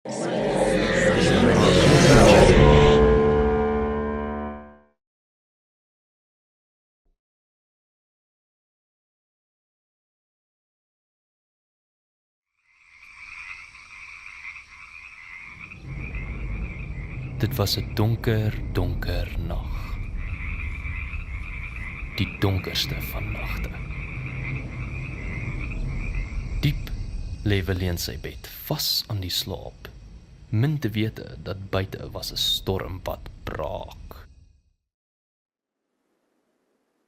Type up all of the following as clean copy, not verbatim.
Dit was 'n donker, donker nag. Die donkerste van nagte. Diep lê Willie in sy bed, vas aan die slaap, min te wete dat buite was 'n storm wat braak.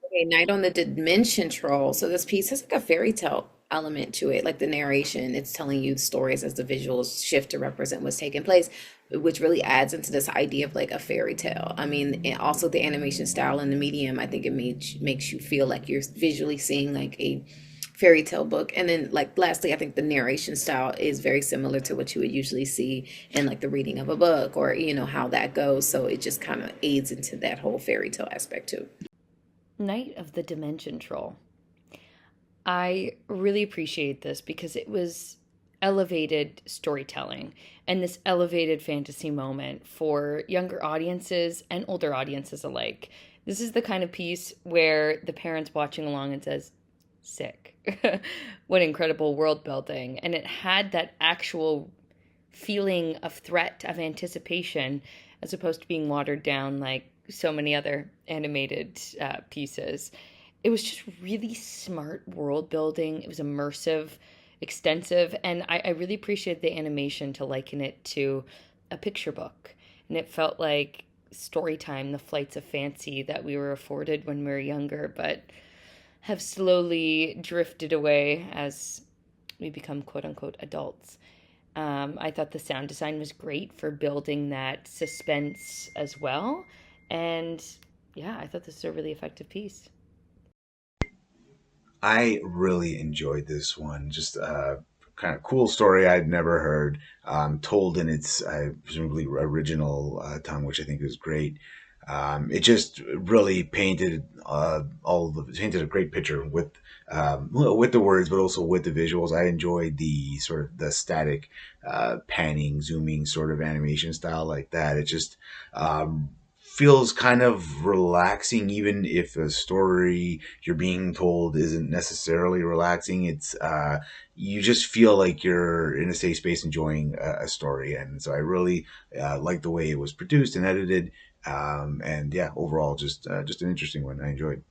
Okay, Night on the Dimension Troll. So this piece has like a fairy tale element to it, like the narration. It's telling you stories as the visuals shift to represent what's taking place, which really adds into this idea of like a fairy tale. I mean, and also the animation style and the medium, I think it makes you feel like you're visually seeing like a fairy tale book. And then like lastly, I think the narration style is very similar to what you would usually see in like the reading of a book or how that goes. So it just kind of aids into that whole fairy tale aspect too. Night of the Dimension Troll. I really appreciate this because it was elevated storytelling and this elevated fantasy moment for younger audiences and older audiences alike. This is the kind of piece where the parents watching along and says, sick. What incredible world building. And it had that actual feeling of threat, of anticipation, as opposed to being watered down like so many other animated pieces. It was just really smart world building. It was immersive, extensive, and I really appreciate the animation to liken it to a picture book. And it felt like story time, the flights of fancy that we were afforded when we were younger, but have slowly drifted away as we become quote unquote adults. I thought the sound design was great for building that suspense as well. And yeah, I thought this was a really effective piece. I really enjoyed this one. Just a kind of cool story I'd never heard, told in its presumably original tongue, which I think was great. It just really painted a great picture with the words, but also with the visuals. I enjoyed the sort of the static, panning, zooming sort of animation style like that. It just feels kind of relaxing, even if the story you're being told isn't necessarily relaxing. It's you just feel like you're in a safe space enjoying a story, and so I really like the way it was produced and edited. And yeah, overall, just an interesting one. I enjoyed.